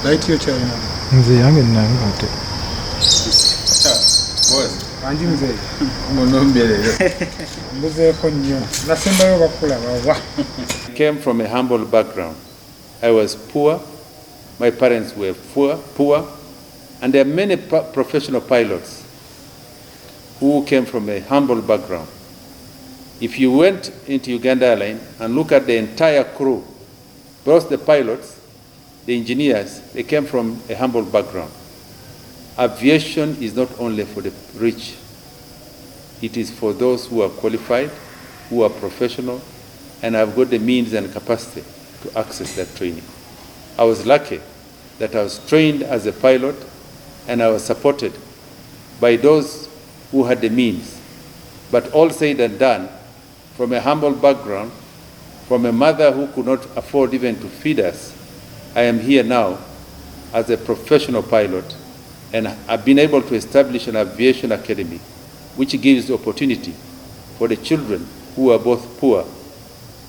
Light your China. Nze yange nange ate. Anji mzee. Munomberere. Mbuze ko nnyo. Nasembayo bakula bawa. I came from a humble background. I was poor. My parents were poor. And there are many professional pilots who came from a humble background. If you went into Uganda Airlines and look at the entire crew, both the pilots, the engineers, they came from a humble background. Aviation is not only for the rich. It is for those who are qualified, who are professional, and have got the means and capacity to access that training. I was lucky that I was trained as a pilot and I was supported by those who had the means. But all said and done, from a humble background, from a mother who could not afford even to feed us, I am here now as a professional pilot, and I've been able to establish an aviation academy which gives opportunity for the children who are both poor,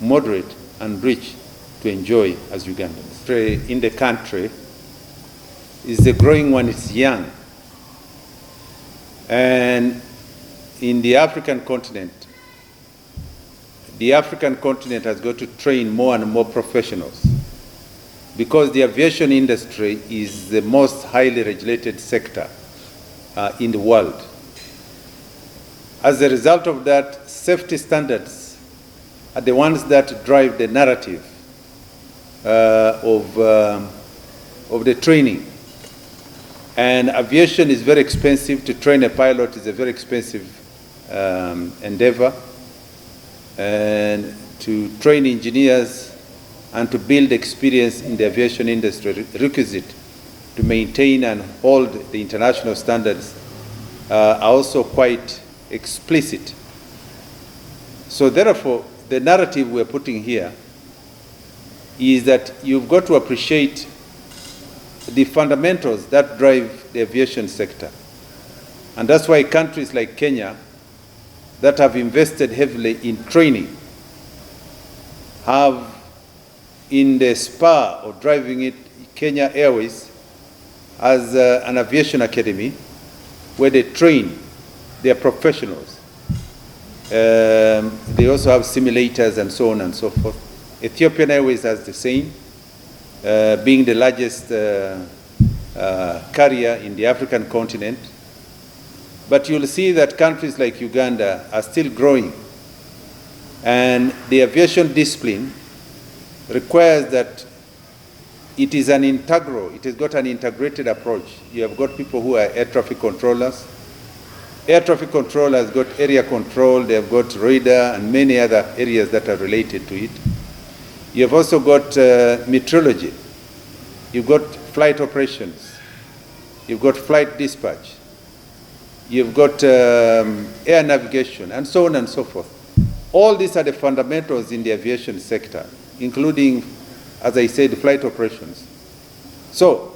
moderate, and rich to enjoy as Ugandans. In the country is a growing one, it's young. And in the African continent has got to train more and more professionals because the aviation industry is the most highly regulated sector in the world. As a result of that, safety standards are the ones that drive the narrative of the training. And aviation is very expensive. To train a pilot is a very expensive endeavor. And to train engineers and to build experience in the aviation industry requisite to maintain and hold the international standards are also quite explicit. So therefore, the narrative we're putting here is that you've got to appreciate the fundamentals that drive the aviation sector. And that's why countries like Kenya that have invested heavily in training have in the spur of driving it, Kenya Airways as an aviation academy where they train their professionals. They also have simulators and so on and so forth. Ethiopian Airways has the same, being the largest carrier in the African continent. But you'll see that countries like Uganda are still growing. And the aviation discipline requires that it is an integral, it has got an integrated approach. You have got people who are air traffic controllers. Air traffic control has got area control, they have got radar and many other areas that are related to it. You have also got meteorology. You've got flight operations. You've got flight dispatch. You've got air navigation, and so on and so forth. All these are the fundamentals in the aviation sector, including, as I said, flight operations. So,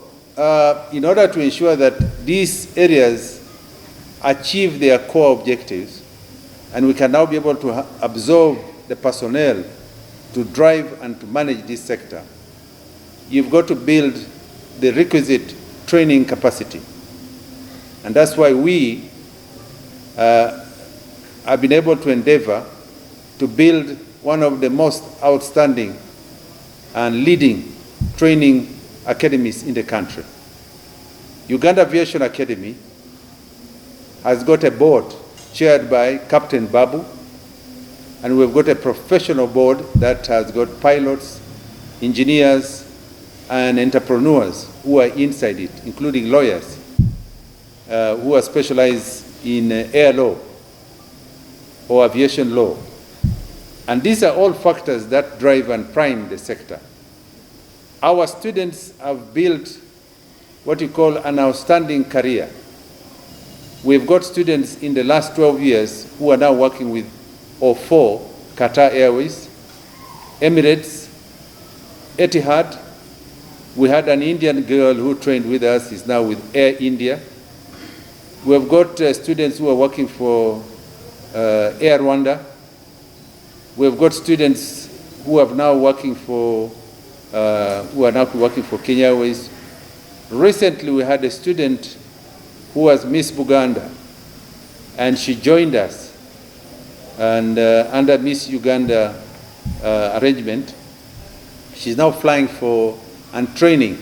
in order to ensure that these areas achieve their core objectives, and we can now be able to absorb the personnel to drive and to manage this sector, you've got to build the requisite training capacity. And that's why we have been able to endeavor to build one of the most outstanding and leading training academies in the country. Uganda Aviation Academy has got a board chaired by Captain Babu, and we've got a professional board that has got pilots, engineers, and entrepreneurs who are inside it, including lawyers who are specialized in air law or aviation law. And these are all factors that drive and prime the sector. Our students have built what you call an outstanding career. We've got students in the last 12 years who are now working with or for Qatar Airways, Emirates, Etihad. We had an Indian girl who trained with us, is now with Air India. We have got students who are working for Air Rwanda. We have got students who are now working for Kenya Airways. Recently, we had a student who was Miss Buganda, and she joined us. And under Miss Uganda arrangement, she's now flying for and training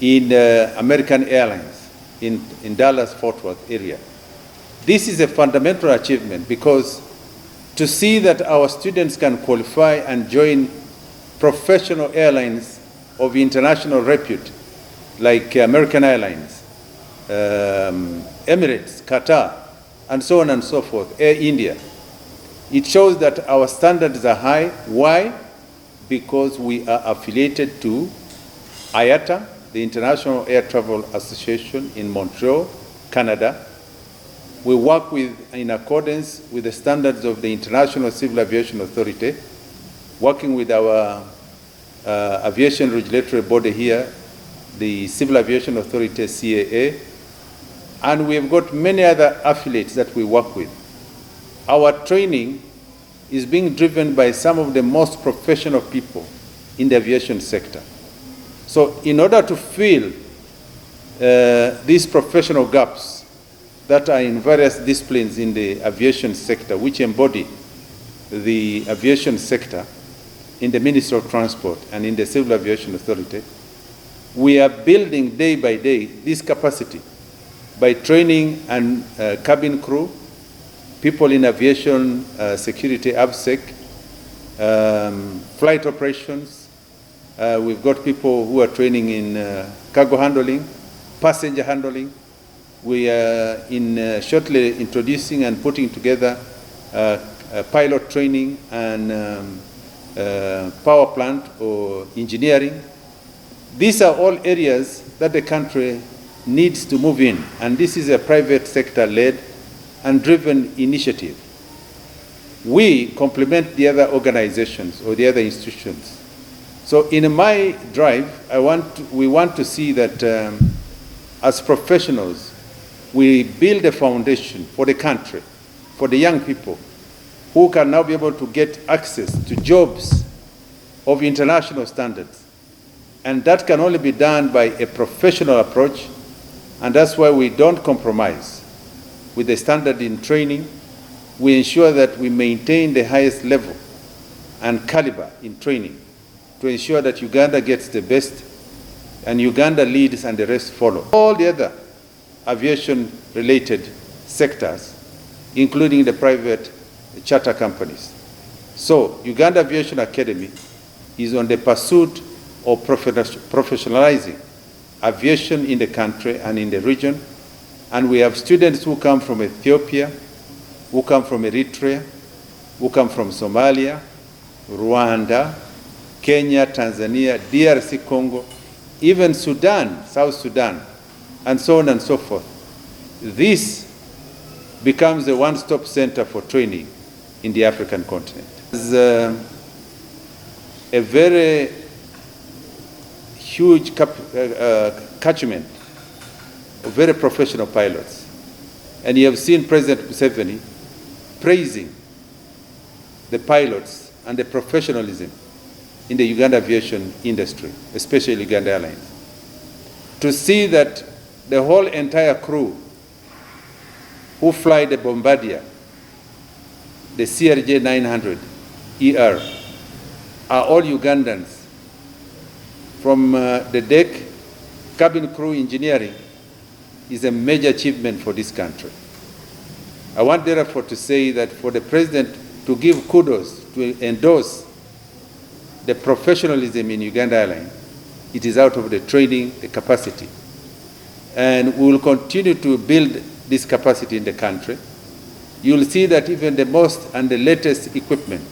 in American Airlines in Dallas-Fort Worth area. This is a fundamental achievement because to see that our students can qualify and join professional airlines of international repute like American Airlines, Emirates, Qatar, and so on and so forth, Air India. It shows that our standards are high. Why? Because we are affiliated to IATA, the International Air Travel Association in Montreal, Canada. We work in accordance with the standards of the International Civil Aviation Authority, working with our aviation regulatory body here, the Civil Aviation Authority, CAA, and we've got many other affiliates that we work with. Our training is being driven by some of the most professional people in the aviation sector. So in order to fill these professional gaps that are in various disciplines in the aviation sector, which embody the aviation sector in the Ministry of Transport and in the Civil Aviation Authority, we are building day by day this capacity by training and cabin crew, people in aviation security, AVSEC, flight operations. We've got people who are training in cargo handling, passenger handling. We are shortly introducing and putting together pilot training and power plant or engineering. These are all areas that the country needs to move in, and this is a private sector-led and driven initiative. We complement the other organizations or the other institutions. So in my drive, we want to see that as professionals, we build a foundation for the country, for the young people, who can now be able to get access to jobs of international standards. And that can only be done by a professional approach, and that's why we don't compromise with the standard in training. We ensure that we maintain the highest level and caliber in training to ensure that Uganda gets the best, and Uganda leads and the rest follow. All the other aviation-related sectors, including the private charter companies. So, Uganda Aviation Academy is on the pursuit of professionalizing aviation in the country and in the region. And we have students who come from Ethiopia, who come from Eritrea, who come from Somalia, Rwanda, Kenya, Tanzania, DRC Congo, even Sudan, South Sudan, and so on and so forth. This becomes a one-stop center for training in the African continent. There's a very huge catchment of very professional pilots. And you have seen President Museveni praising the pilots and the professionalism in the Uganda aviation industry, especially Uganda Airlines. To see that the whole entire crew who fly the Bombardier, the CRJ 900 ER, are all Ugandans. From the deck, cabin crew engineering is a major achievement for this country. I want therefore to say that for the President to give kudos, to endorse the professionalism in Uganda Airlines, it is out of the training, the capacity. And we will continue to build this capacity in the country. You will see that even the most and the latest equipment,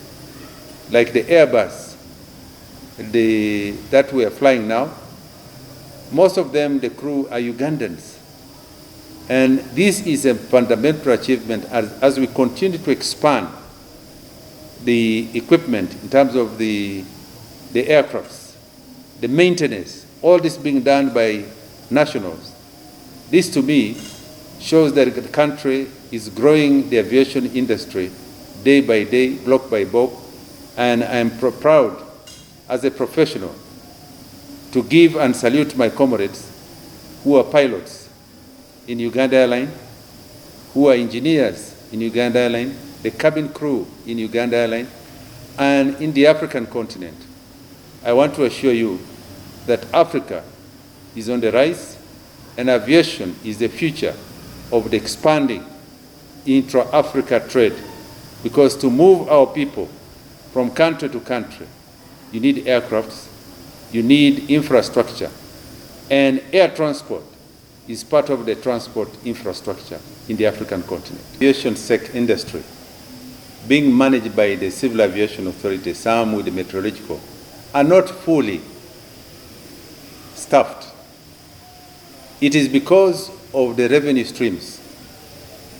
like the Airbus, that we are flying now, most of them, the crew, are Ugandans. And this is a fundamental achievement as we continue to expand the equipment in terms of the aircrafts, the maintenance, all this being done by nationals. This to me shows that the country is growing the aviation industry day by day, block by block, And I'm proud as a professional to give and salute my comrades who are pilots in Uganda Airline, who are engineers in Uganda Airline, the cabin crew in Uganda Airline, and in the African continent. I want to assure you that Africa is on the rise, and aviation is the future of the expanding intra-Africa trade, because to move our people from country to country, you need aircrafts, you need infrastructure, and air transport is part of the transport infrastructure in the African continent. Aviation industry being managed by the Civil Aviation Authority, some with the meteorological, are not fully staffed. It is because of the revenue streams.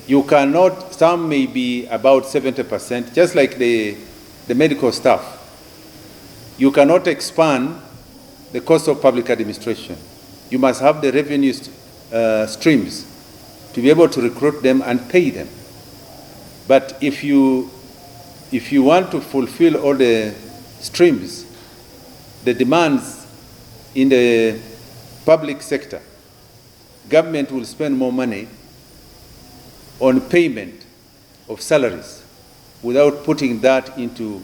You cannot, some may be about 70%, just like the medical staff. You cannot expand the cost of public administration. You must have the revenue streams to be able to recruit them and pay them. But if you want to fulfill all the streams, the demands in the public sector, government will spend more money on payment of salaries without putting that into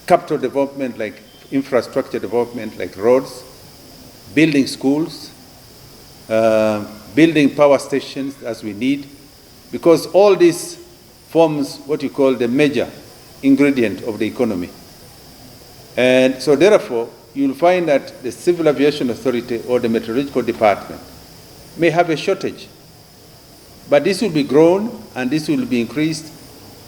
capital development like infrastructure development like roads, building schools, building power stations as we need, because all this forms what you call the major ingredient of the economy. And so therefore, you'll find that the Civil Aviation Authority or the Meteorological Department may have a shortage. But this will be grown and this will be increased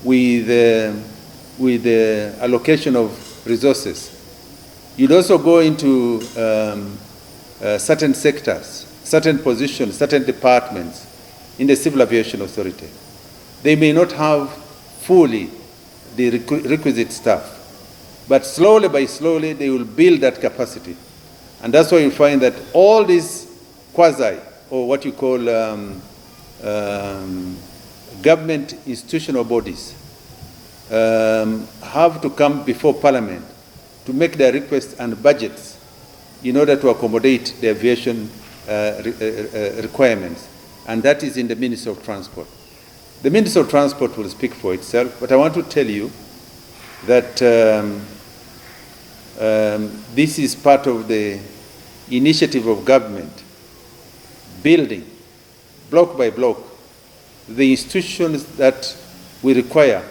with the allocation of resources. You'd also go into certain sectors, certain positions, certain departments in the Civil Aviation Authority. They may not have fully the requisite staff, but slowly by slowly they will build that capacity. And that's why you find that all these quasi, or what you call government institutional bodies have to come before Parliament to make their requests and budgets in order to accommodate the aviation requirements. And that is in the Ministry of Transport. The Ministry of Transport will speak for itself, but I want to tell you that this is part of the initiative of government, building block by block the institutions that we require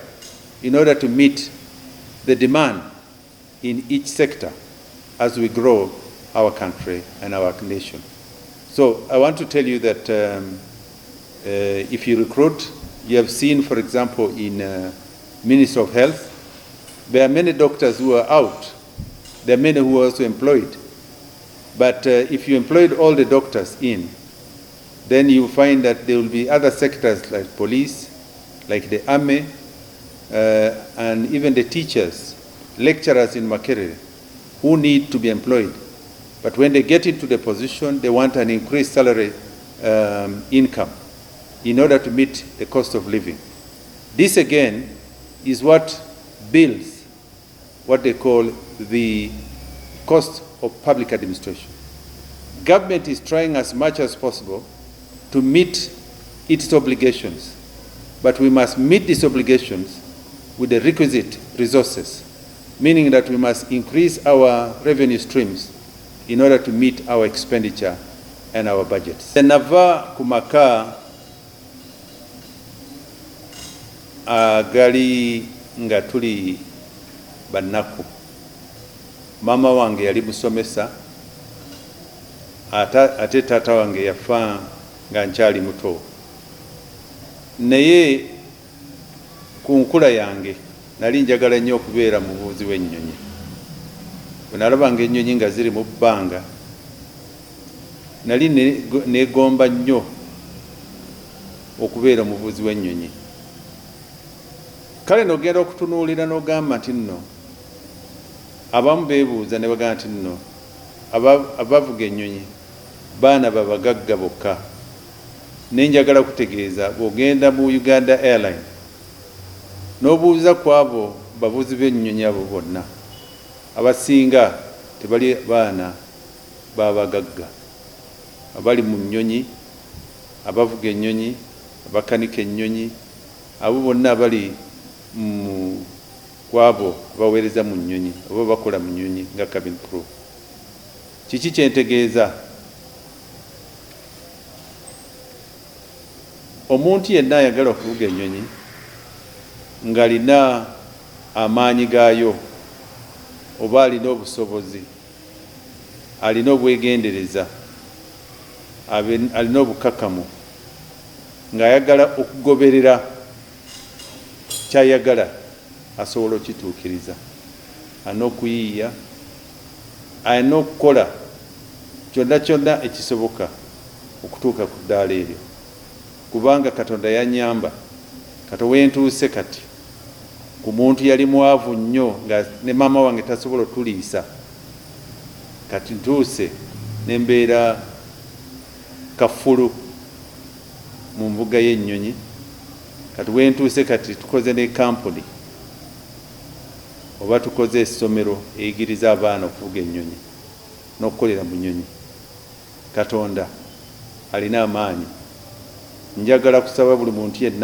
in order to meet the demand in each sector as we grow our country and our nation. So I want to tell you that if you recruit, you have seen, for example, in Ministry of Health, there are many doctors who are out. There are many who are also employed. But if you employed all the doctors in, then you find that there will be other sectors like police, like the army, and even the teachers, lecturers in Makerere, who need to be employed. But when they get into the position, they want an increased salary income in order to meet the cost of living. This again is what builds what they call the cost of public administration. Government is trying as much as possible to meet its obligations, but we must meet these obligations with the requisite resources, meaning that we must increase our revenue streams in order to meet our expenditure and our budgets. Nava kumaka gali nga tuli banaku. Mama wange yali musomesa, ate tata wange yafa nga nkyali muto. Naye ku nkula yange nali njagala nnyo okubeera muvuzi w'ennyonyi. Bwe nalabanga ennyonyi nga ziri mu bbanga, nali neegomba nnyo okubeera muvuzi w'ennyonyi. Kale n'ogenda okutunuulira n'ogamba nti nno, abamu beebuuza ne bagamba nti nno, abavuga ennyonyi baana babagagga bokka. Ne njagala kutegeeza bw'ogenda mu Uganda Airline n'obuuza ku abo bavuzi b'ennyonyi abo bonna abasinga tebali baana babagagga abali mu nnyonyi abavuga ennyonyi abakanika ennyonyi abo bonna abali kwabo abaweereza mu nnyonyi oba bakola mu nnyonyi nga cabin crew. Kiki kyentegeeza? Omuntu yenna ayagala okuvuga ennyonyi ng'alina amaanyi gaayo oba alina obusobozi, alina obwegendereza, alina obukakamu, ng'ayagala okugoberera kyayagala, asobola okituukiriza. Alina okuyiiya, alina okukola kyonna kyonna ekisoboka okutuuka ku ddaala eryo, kubanga Katonda yanyamba. Kati wentuuse kati ku muntu yali mwavu nnyo nga ne maama wange tasobola otuliisa, kati ntuuse ne mbeera kafulu mu mbuga y'ennyonyi. Kati wentuuse kati tukoze ne kampuni oba tukoze essomero eyigiriza abaana okuvuga ennyonyi n'okukolera mu nnyonyi. Katonda alina amaanyi. Njagala kusaba buli muntu yenna